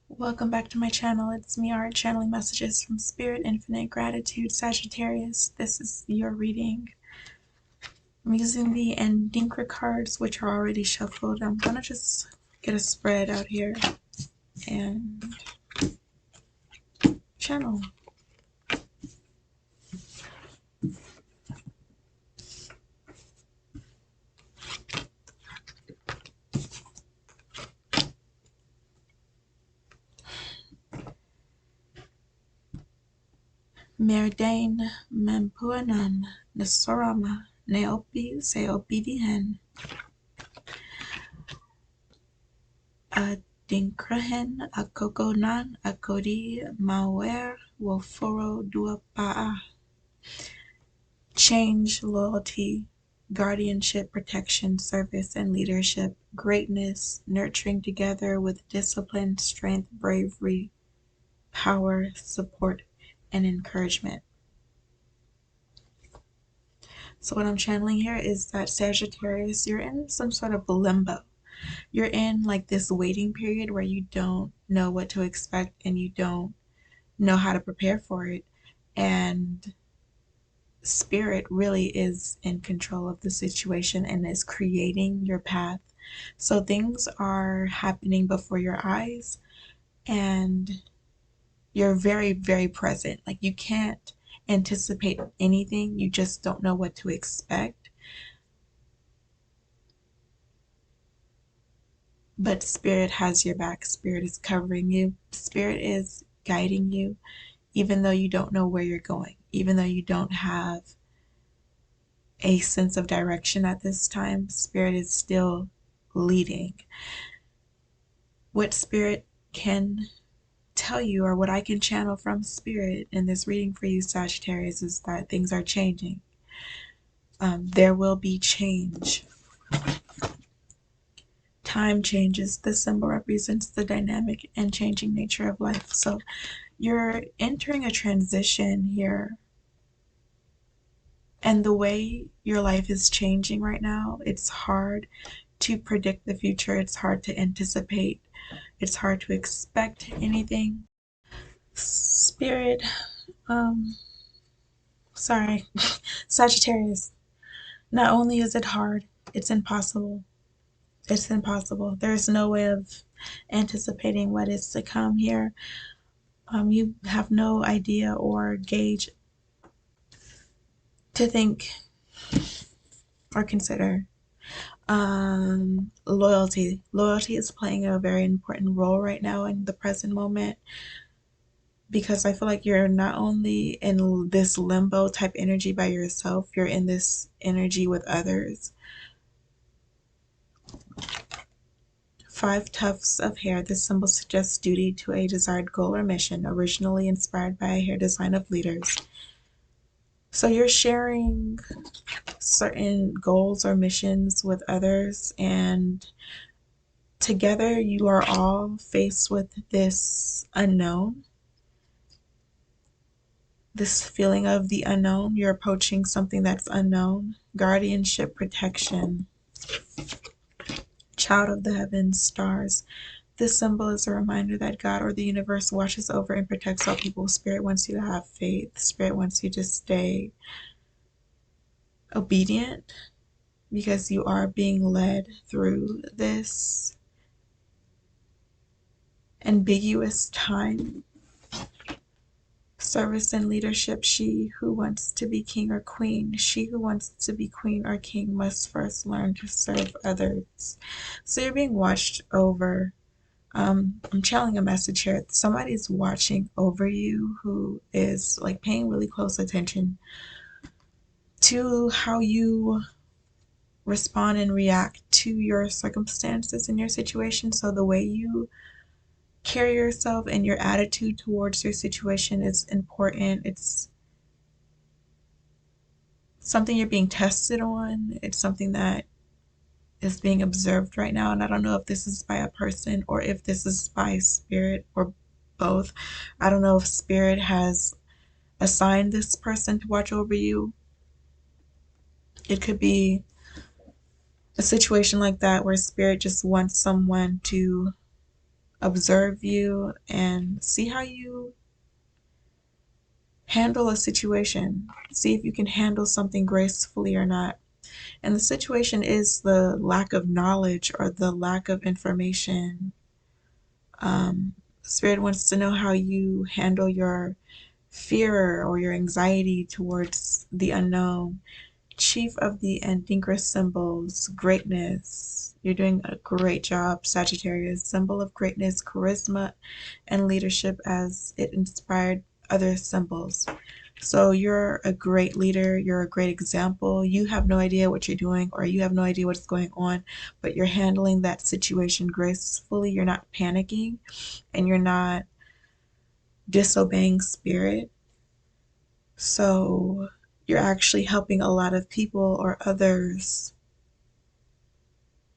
Welcome back to my channel. It's me, Art, channeling messages from Spirit, Infinite Gratitude, Sagittarius. This is your reading. I'm using the Endinkra cards, which are already shuffled. I'm gonna just get a spread out here and channel. Merdane Mempuanan Nesorama Neopi Seopidihen Adinkrahen Akokonan Akodi Mawer Woforo Duapaa. Change, loyalty, guardianship, protection, service, and leadership, greatness, nurturing together with discipline, strength, bravery, power, support, and encouragement. So what I'm channeling here is that Sagittarius, you're in some sort of limbo. You're in like this waiting period where you don't know what to expect and you don't know how to prepare for it. And Spirit really is in control of the situation and is creating your path. So things are happening before your eyes and you're very, very present. Like you can't anticipate anything. You just don't know what to expect. But Spirit has your back. Spirit is covering you. Spirit is guiding you, even though you don't know where you're going, even though you don't have a sense of direction at this time. Spirit is still leading. What Spirit can tell you, or what I can channel from Spirit in this reading for you, Sagittarius, is that things are changing. There will be change. Time changes. This symbol represents the dynamic and changing nature of life. So you're entering a transition here. And the way your life is changing right now, it's hard to predict the future. It's hard to anticipate. It's hard to expect anything. Spirit, sorry, Sagittarius, not only is it hard, it's impossible. It's impossible. There's no way of anticipating what is to come here. You have no idea or gauge to think or consider. Loyalty. Loyalty is playing a very important role right now in the present moment, because I feel like you're not only in this limbo type energy by yourself, you're in this energy with others. 5 tufts of hair. This symbol suggests duty to a desired goal or mission, originally inspired by a hair design of leaders. So you're sharing certain goals or missions with others, and together you are all faced with this unknown, this feeling of the unknown. You're approaching something that's unknown. Guardianship, protection, child of the heavens, stars. This symbol is a reminder that God or the universe watches over and protects all people. Spirit wants you to have faith. Spirit wants you to stay obedient, because you are being led through this ambiguous time. Service and leadership. She who wants to be king or queen, she who wants to be queen or king must first learn to serve others. So you're being watched over. I'm channeling a message here. Somebody's watching over you who is like paying really close attention to how you respond and react to your circumstances and your situation. So the way you carry yourself and your attitude towards your situation is important. It's something you're being tested on. It's something that is being observed right now. And I don't know if this is by a person or if this is by Spirit or both. I don't know if Spirit has assigned this person to watch over you. It could be a situation like that where Spirit just wants someone to observe you and see how you handle a situation. See if you can handle something gracefully or not. And the situation is the lack of knowledge or the lack of information. Spirit wants to know how you handle your fear or your anxiety towards the unknown. Chief of the Antinkra symbols, greatness. You're doing a great job, Sagittarius. Symbol of greatness, charisma, and leadership as it inspired other symbols. So you're a great leader. You're a great example. You have no idea what you're doing or you have no idea what's going on, but you're handling that situation gracefully. You're not panicking and you're not disobeying spirit. So you're actually helping a lot of people or others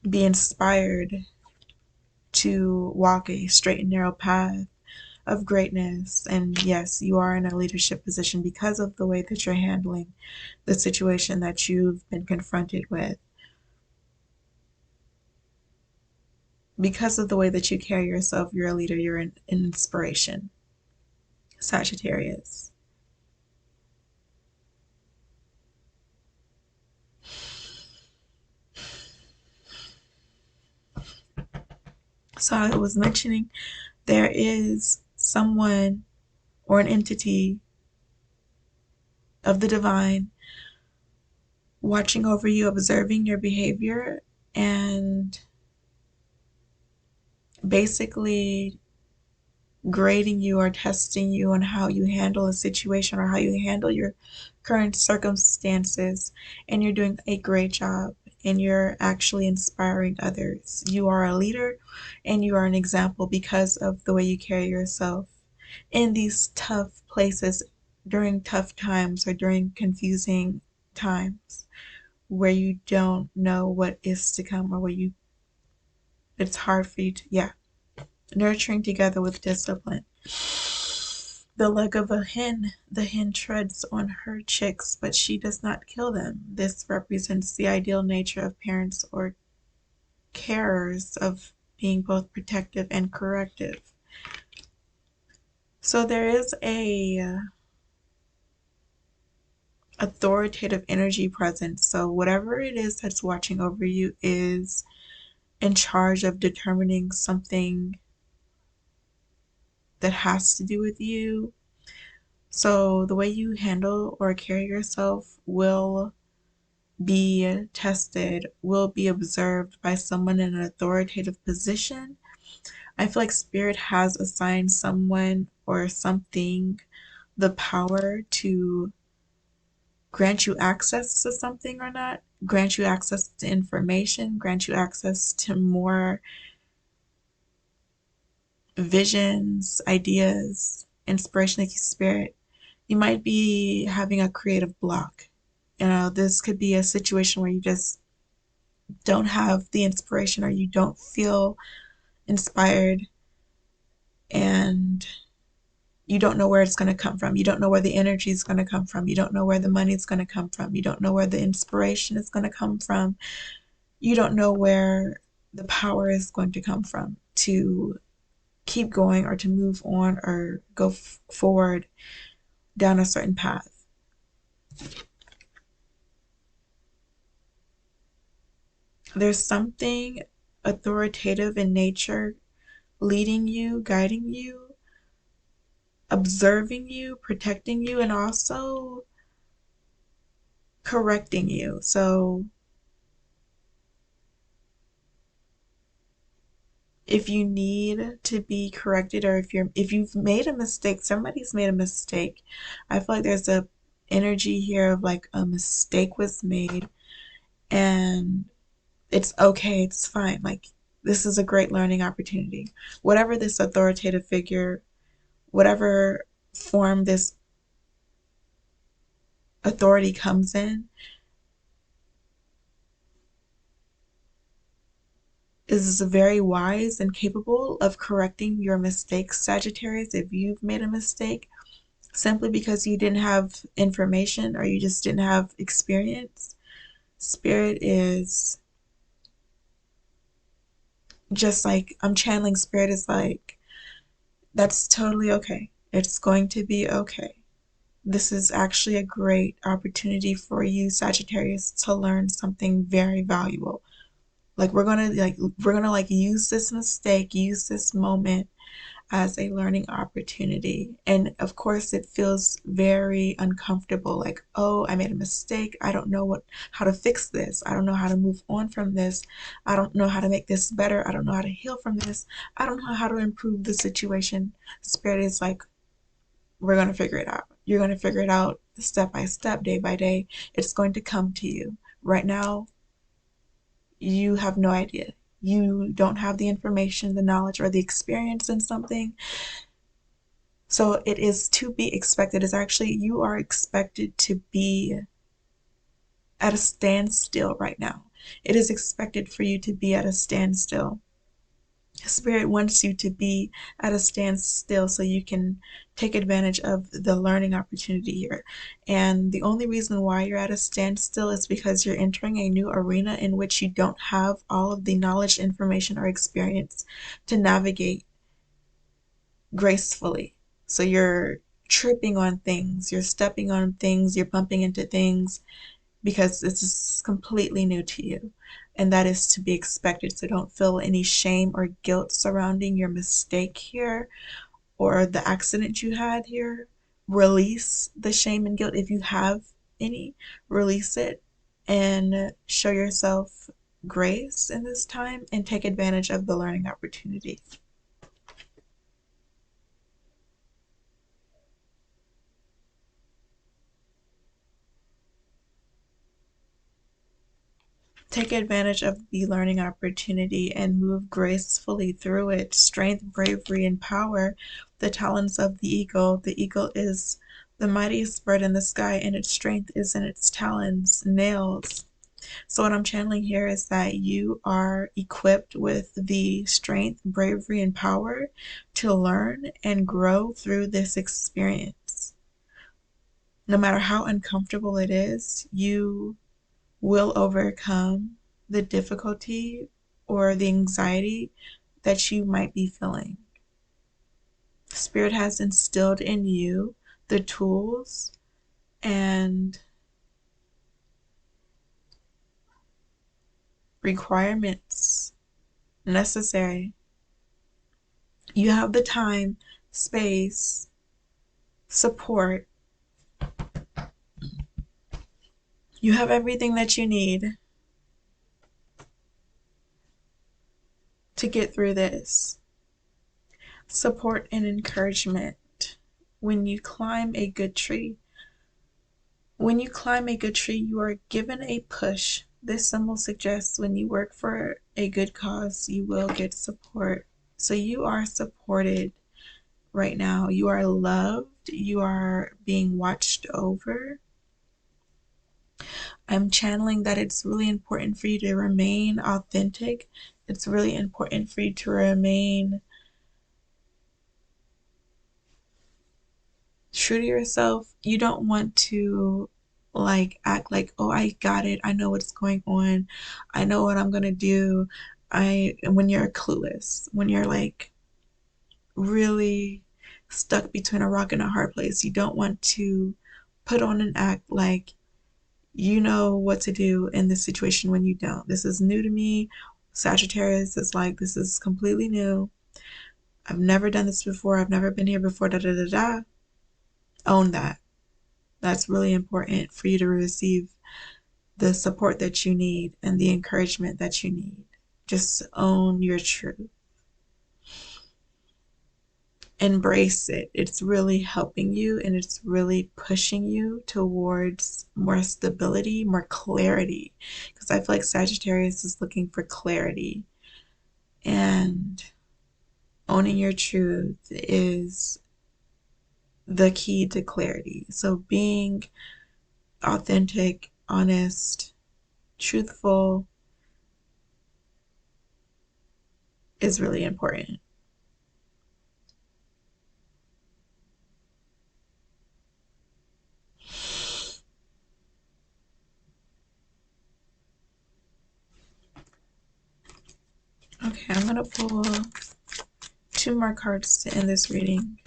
be inspired to walk a straight and narrow path of greatness. And yes, you are in a leadership position because of the way that you're handling the situation that you've been confronted with. Because of the way that you carry yourself, you're a leader, you're an inspiration. Sagittarius. So I was mentioning there is someone or an entity of the divine watching over you, observing your behavior, and basically grading you or testing you on how you handle a situation or how you handle your current circumstances. And you're doing a great job and you're actually inspiring others. You are a leader and you are an example because of the way you carry yourself in these tough places during tough times or during confusing times where you don't know what is to come or where it's hard for you to, yeah. Nurturing together with discipline. The leg of a hen, the hen treads on her chicks, but she does not kill them. This represents the ideal nature of parents or carers of being both protective and corrective. So there is a authoritative energy present. So whatever it is that's watching over you is in charge of determining something that has to do with you. So the way you handle or carry yourself will be tested, will be observed by someone in an authoritative position. I feel like spirit has assigned someone or something the power to grant you access to something or not, grant you access to information, grant you access to more visions, ideas, inspiration, like spirit. You might be having a creative block. You know, this could be a situation where you just don't have the inspiration or you don't feel inspired and you don't know where it's going to come from. You don't know where the energy is going to come from. You don't know where the money is going to come from. You don't know where the inspiration is going to come from. You don't know where the power is going to come from to keep going or to move on or go forward down a certain path. There's something authoritative in nature leading you, guiding you, observing you, protecting you, and also correcting you. So if you need to be corrected or if you've made a mistake, somebody's made a mistake. I feel like there's a energy here of like a mistake was made and it's okay, it's fine. Like this is a great learning opportunity. Whatever this authoritative figure, whatever form this authority comes in, is very wise and capable of correcting your mistakes, Sagittarius. If you've made a mistake simply because you didn't have information or you just didn't have experience, Spirit is just like I'm channeling spirit is like, that's totally okay. It's going to be okay. This is actually a great opportunity for you, Sagittarius, to learn something very valuable. Like we're gonna use this mistake, use this moment as a learning opportunity. And of course it feels very uncomfortable, like, oh, I made a mistake. I don't know how to fix this. I don't know how to move on from this. I don't know how to make this better. I don't know how to heal from this. I don't know how to improve the situation. Spirit is like, we're going to figure it out. You're going to figure it out step by step, day by day. It's going to come to you. Right now, you have no idea. You don't have the information, the knowledge, or the experience in something. So it is to be expected. It's actually, you are expected to be at a standstill right now. It is expected for you to be at a standstill. Spirit wants you to be at a standstill so you can take advantage of the learning opportunity here. And the only reason why you're at a standstill is because you're entering a new arena in which you don't have all of the knowledge, information, or experience to navigate gracefully. So you're tripping on things, you're stepping on things, you're bumping into things because this is completely new to you. And that is to be expected. So don't feel any shame or guilt surrounding your mistake here or the accident you had here. Release the shame and guilt if you have any. Release it and show yourself grace in this time and take advantage of the learning opportunity. Take advantage of the learning opportunity and move gracefully through it. Strength, bravery, and power, the talents of the eagle. The eagle is the mightiest bird in the sky, and its strength is in its talons, nails. So, what I'm channeling here is that you are equipped with the strength, bravery, and power to learn and grow through this experience. No matter how uncomfortable it is, you will overcome the difficulty or the anxiety that you might be feeling. Spirit has instilled in you the tools and requirements necessary. You have the time, space, support. You have everything that you need to get through this. Support and encouragement. When you climb a good tree, When you climb a good tree, you are given a push. This symbol suggests when you work for a good cause, you will get support. So you are supported right now. You are loved. You are being watched over. I'm channeling that it's really important for you to remain authentic. It's really important for you to remain true to yourself. You don't want to like act like, oh, I got it. I know what's going on. I know what I'm gonna do. When you're clueless, when you're like really stuck between a rock and a hard place, you don't want to put on an act like you know what to do in this situation when you don't. This is new to me. Sagittarius is like, this is completely new. I've never done this before. I've never been here before. Da da da da. Own that. That's really important for you to receive the support that you need and the encouragement that you need. Just own your truth. Embrace it. It's really helping you and it's really pushing you towards more stability, more clarity. Because I feel like Sagittarius is looking for clarity. And owning your truth is the key to clarity. So being authentic, honest, truthful is really important. Okay. Okay, I'm gonna pull two more cards to end this reading.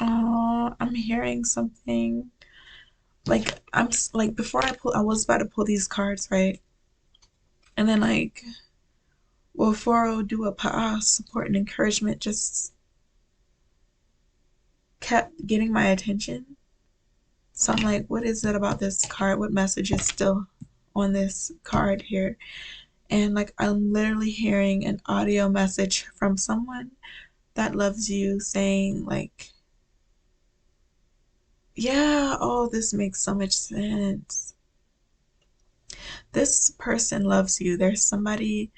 Oh, I'm hearing something. Like like before I was about to pull these cards, right? And then like before I would do a pa'a support and encouragement just kept getting my attention. So I'm like, what is it about this card? What message is still on this card here? And like I'm literally hearing an audio message from someone that loves you saying like, yeah, oh, this makes so much sense. This person loves you. There's somebody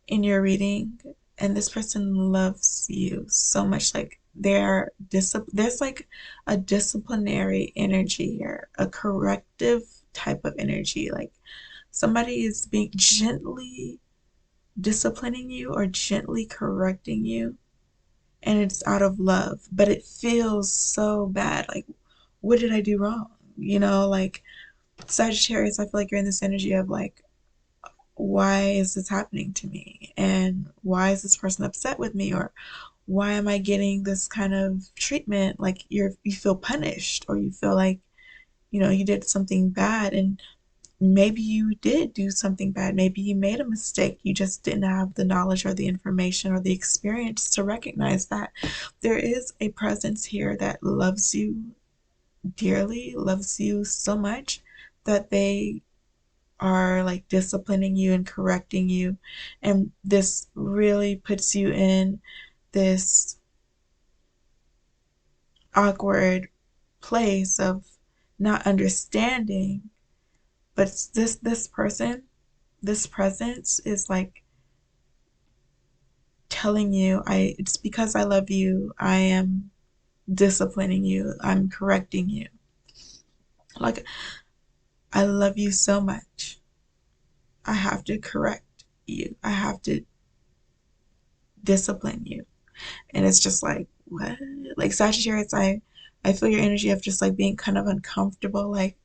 in your reading, and this person loves you so much. Like there's like a disciplinary energy or a corrective type of energy. Like somebody is being gently disciplining you or gently correcting you, and it's out of love, but it feels so bad. Like, what did I do wrong? Like Sagittarius, I feel like you're in this energy of like, why is this happening to me? And why is this person upset with me? Or why am I getting this kind of treatment? Like you feel punished, or you feel like, you did something bad, and maybe you did do something bad. Maybe you made a mistake. You just didn't have the knowledge or the information or the experience to recognize that. There is a presence here that loves you dearly, loves you so much that they are like disciplining you and correcting you. And this really puts you in this awkward place of not understanding. But this presence is like telling you, it's because I love you, I am disciplining you, I'm correcting you. Like I love you so much. I have to correct you. I have to discipline you. And it's just like, what? Like Sagittarius, I feel your energy of just like being kind of uncomfortable, like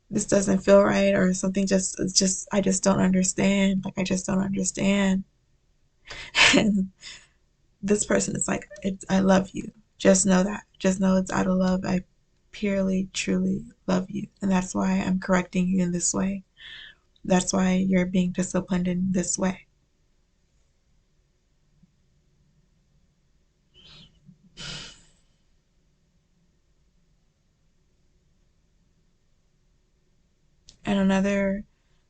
this doesn't feel right, or something just it's just I just don't understand. Like I just don't understand. And this person is like, I love you. Just know that. Just know it's out of love. I purely, truly love you. And that's why I'm correcting you in this way. That's why you're being disciplined in this way. And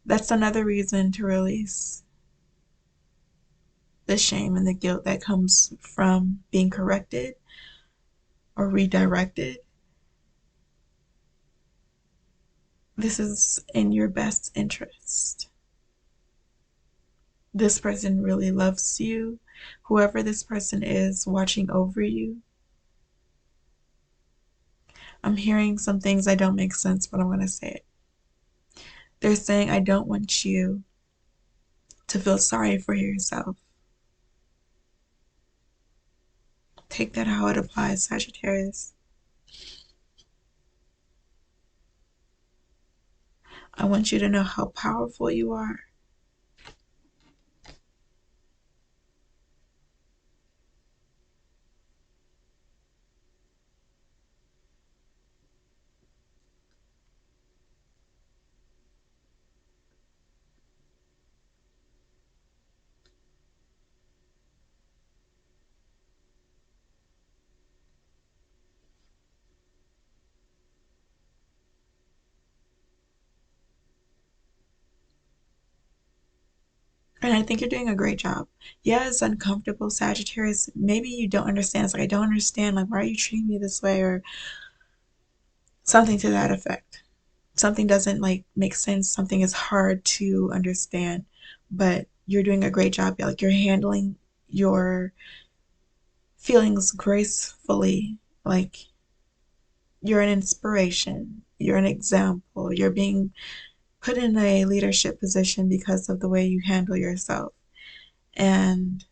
that's another reason to release the shame and the guilt that comes from being corrected or redirected. This is in your best interest. This person really loves you. Whoever this person is watching over you. I'm hearing some things that don't make sense, but I'm going to say it. They're saying, I don't want you to feel sorry for yourself. Take that how it applies, Sagittarius. I want you to know how powerful you are. And I think you're doing a great job. Yeah, it's uncomfortable, Sagittarius. Maybe you don't understand. It's like, I don't understand. Like, why are you treating me this way? Or something to that effect. Something doesn't like make sense. Something is hard to understand. But you're doing a great job. Like, you're handling your feelings gracefully. Like, you're an inspiration. You're an example. You're being put in a leadership position because of the way you handle yourself. And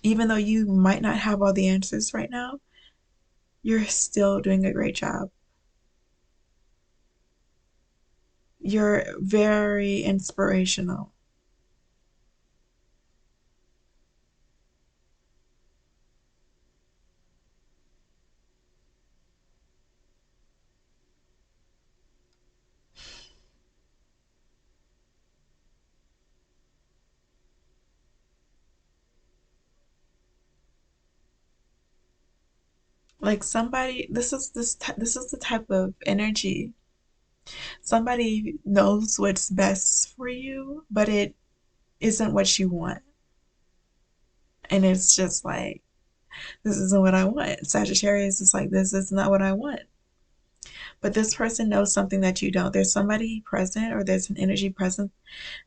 Even though you might not have all the answers right now, you're still doing a great job. You're very inspirational. Like somebody, this is the type of energy. Somebody knows what's best for you, but it isn't what you want. And it's just like, this isn't what I want. Sagittarius is like, this is not what I want. But this person knows something that you don't. There's somebody present, or there's an energy present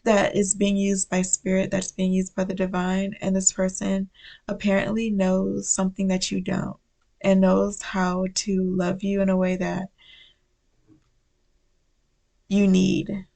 that is being used by spirit, that's being used by the divine. And this person apparently knows something that you don't, and knows how to love you in a way that you need.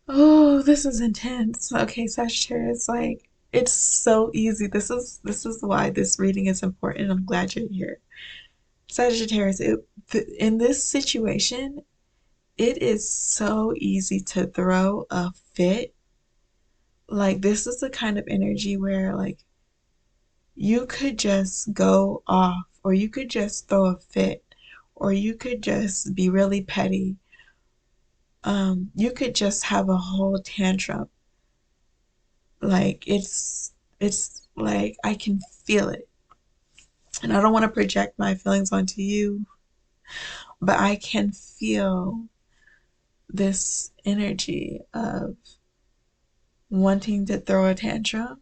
Oh, this is intense. Okay, Sagittarius, like it's so easy. This is why this reading is important. I'm glad you're here. Sagittarius, in this situation, it is so easy to throw a fit. Like this is the kind of energy where like you could just go off, or you could just throw a fit, or you could just be really petty. You could just have a whole tantrum. Like it's like I can feel it. And I don't want to project my feelings onto you, but I can feel this energy of wanting to throw a tantrum,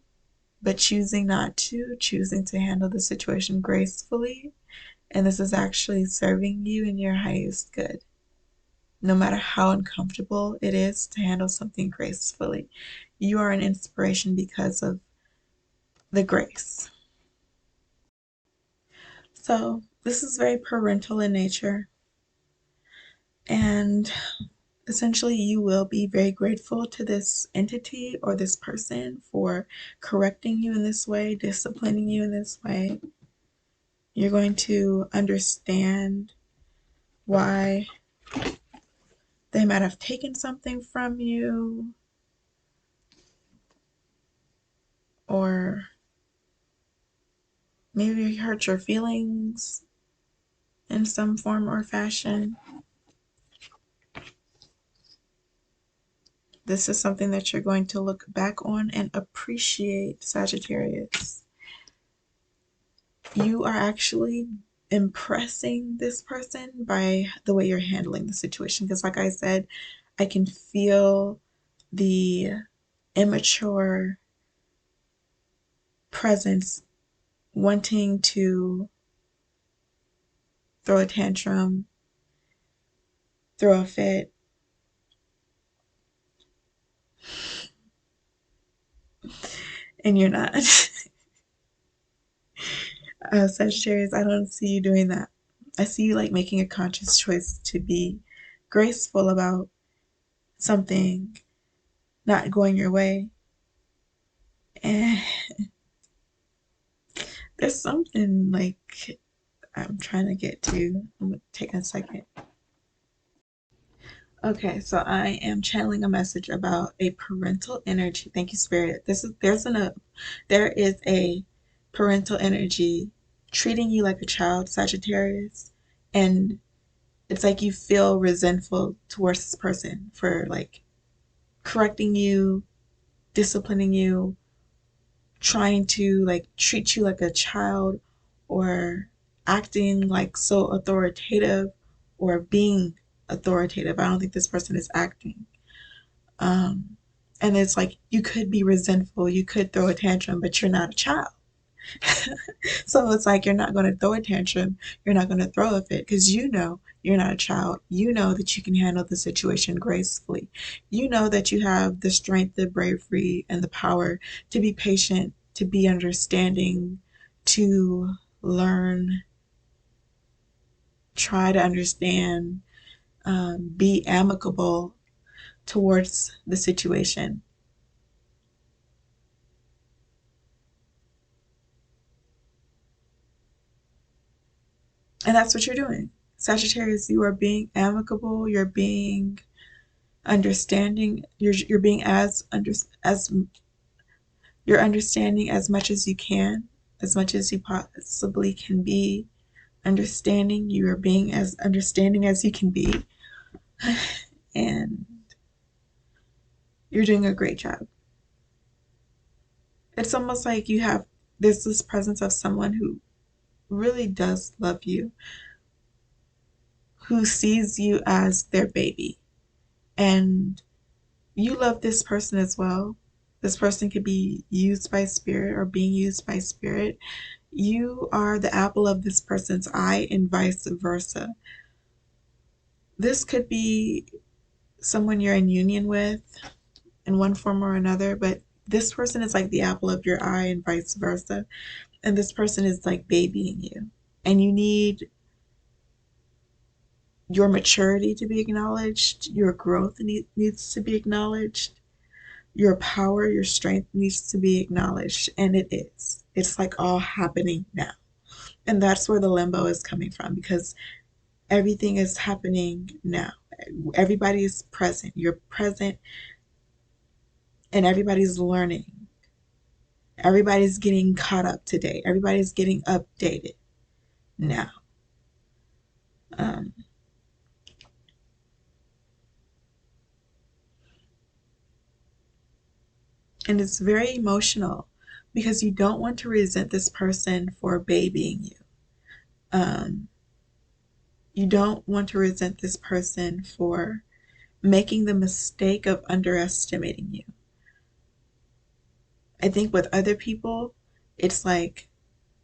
but choosing not to, choosing to handle the situation gracefully. And this is actually serving you in your highest good, no matter how uncomfortable it is to handle something gracefully. You are an inspiration because of the grace. So, this is very parental in nature, and essentially, you will be very grateful to this entity or this person for correcting you in this way, disciplining you in this way. You're going to understand why they might have taken something from you, or maybe hurt your feelings in some form or fashion. This is something that you're going to look back on and appreciate, Sagittarius. You are actually impressing this person by the way you're handling the situation. Because, like I said, I can feel the immature presence wanting to throw a tantrum, throw a fit. And you're not. Sagittarius, I don't see you doing that. I see you like making a conscious choice to be graceful about something not going your way. And there's something like I'm trying to get to. I'm gonna take a second. Okay, so I am channeling a message about a parental energy. Thank you, Spirit. There is a parental energy treating you like a child, Sagittarius, and it's like you feel resentful towards this person for like correcting you, disciplining you, trying to like treat you like a child, or acting like so authoritative, or being authoritative. I don't think this person is acting. Um, and it's like you could be resentful, you could throw a tantrum, but you're not a child. So it's like you're not going to throw a tantrum, you're not going to throw a fit because you know you're not a child. You know that you can handle the situation gracefully. You know that you have the strength, the bravery, and the power to be patient, to be understanding, to learn, try to understand, be amicable towards the situation. And that's what you're doing. Sagittarius, you are being amicable, you're being understanding, you're being as you're understanding as much as you can, as much as you possibly can be understanding. You are being as understanding as you can be. And you're doing a great job. It's almost like there's this presence of someone who really does love you, who sees you as their baby. And you love this person as well. This person could be used by spirit or being used by spirit. You are the apple of this person's eye and vice versa. This could be someone you're in union with in one form or another, but this person is like the apple of your eye and vice versa. And this person is like babying you. And you need your maturity to be acknowledged, your growth needs to be acknowledged, your power, your strength needs to be acknowledged. And it is. It's like all happening now. And that's where the limbo is coming from because everything is happening now. Everybody is present. You're present and everybody's learning. Everybody's getting caught up today. Everybody's getting updated now. Um, and it's very emotional because you don't want to resent this person for babying you. Um, you don't want to resent this person for making the mistake of underestimating you. I think with other people, it's like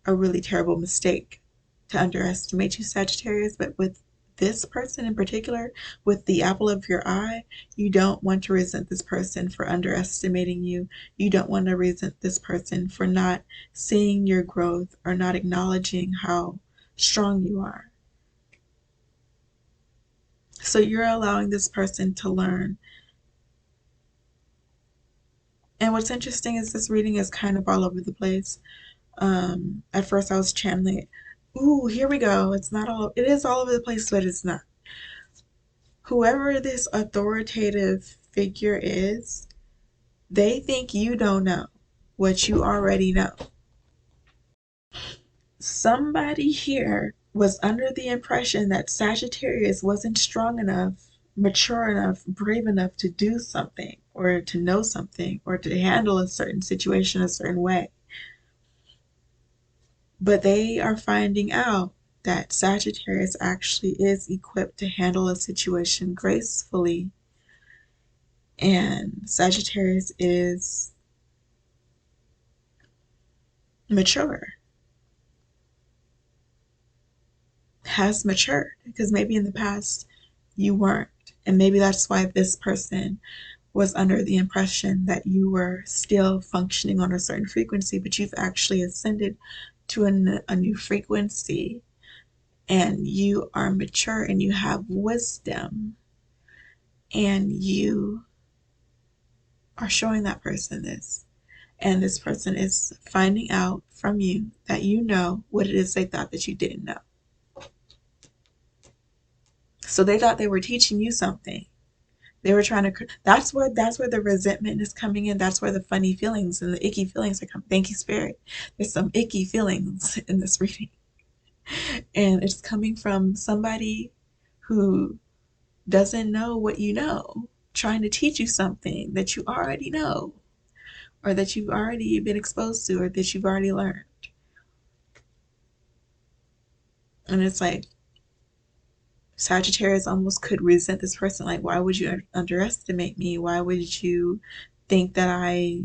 a really terrible mistake to underestimate you, Sagittarius, but with this person in particular, with the apple of your eye, you don't want to resent this person for underestimating you. You don't want to resent this person for not seeing your growth or not acknowledging how strong you are. So you're allowing this person to learn. And what's interesting is this reading is kind of all over the place. At first I was channeling it. Ooh, here we go. It is all over the place, but it's not. Whoever this authoritative figure is, they think you don't know what you already know. Somebody here was under the impression that Sagittarius wasn't strong enough, mature enough, brave enough to do something or to know something or to handle a certain situation a certain way. But they are finding out that Sagittarius actually is equipped to handle a situation gracefully. And Sagittarius is mature, has matured, because maybe in the past you weren't. And maybe that's why this person was under the impression that you were still functioning on a certain frequency, but you've actually ascended to a new frequency and you are mature and you have wisdom and you are showing that person this. And this person is finding out from you that you know what it is they thought that you didn't know. So they thought they were teaching you something. They were trying to. That's where the resentment is coming in. That's where the funny feelings and the icky feelings are coming. Thank you, Spirit. There's some icky feelings in this reading, and it's coming from somebody who doesn't know what you know, trying to teach you something that you already know, or that you've already been exposed to, or that you've already learned. And it's like Sagittarius almost could resent this person. Like, why would you underestimate me? Why would you think that I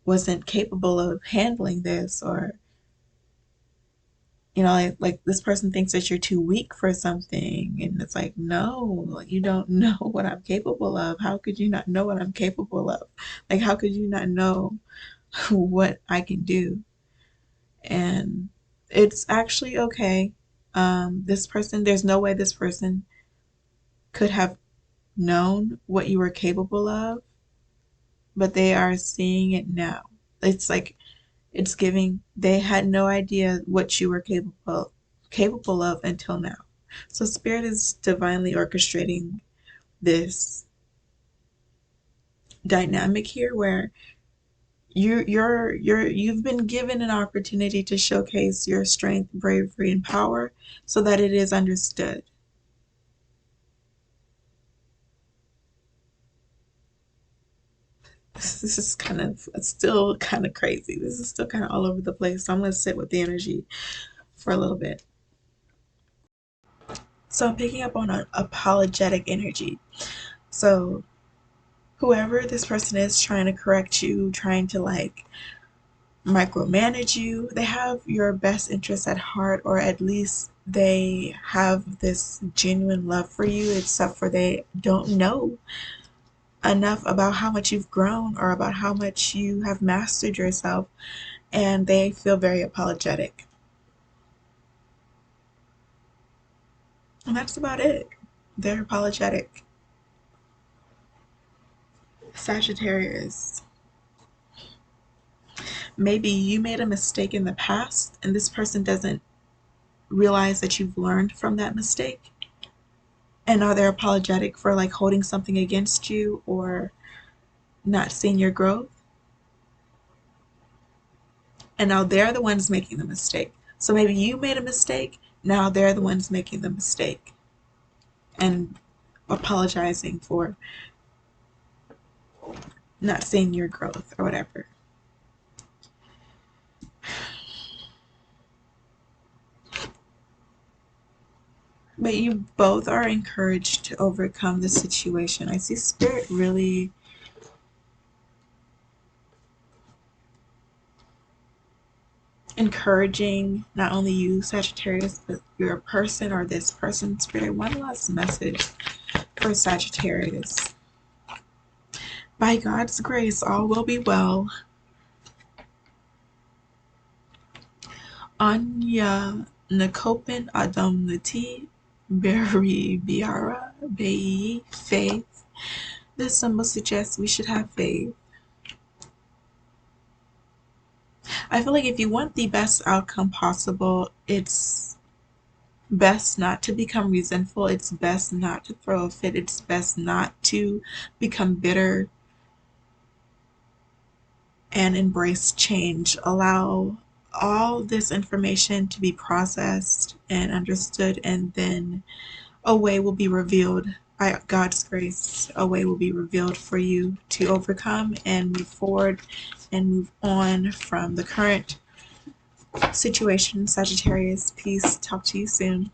wasn't capable of handling this, or like this person thinks that you're too weak for something, and it's like, no, like, you don't know what I'm capable of. How could you not know what I'm capable of? Like, how could you not know what I can do? And it's actually okay. This person, there's no way this person could have known what you were capable of, but they are seeing it now. It's like it's giving, they had no idea what you were capable of until now. So spirit is divinely orchestrating this dynamic here where you've been given an opportunity to showcase your strength, bravery, and power so that it is understood. This is kind of still kind of crazy. This is still kind of all over the place. So I'm going to sit with the energy for a little bit. So I'm picking up on an apologetic energy. So whoever this person is trying to correct you, trying to like micromanage you, they have your best interests at heart, or at least they have this genuine love for you, except for they don't know enough about how much you've grown or about how much you have mastered yourself, and they feel very apologetic. And that's about it. They're apologetic. Sagittarius. Maybe you made a mistake in the past and this person doesn't realize that you've learned from that mistake. And are they apologetic for like holding something against you or not seeing your growth? And now they're the ones making the mistake. So maybe you made a mistake, now they're the ones making the mistake and apologizing for not seeing your growth or whatever. But you both are encouraged to overcome the situation. I see spirit really encouraging not only you, Sagittarius, but your person or this person. Spirit, one last message for Sagittarius. By God's grace, all will be well. Anya Nakopen Adam Nati Beri Biara Bei Faith. This symbol suggests we should have faith. I feel like if you want the best outcome possible, it's best not to become resentful. It's best not to throw a fit. It's best not to become bitter and embrace change. Allow all this information to be processed and understood, and then a way will be revealed by God's grace. A way will be revealed for you to overcome and move forward and move on from the current situation. Sagittarius, peace. Talk to you soon.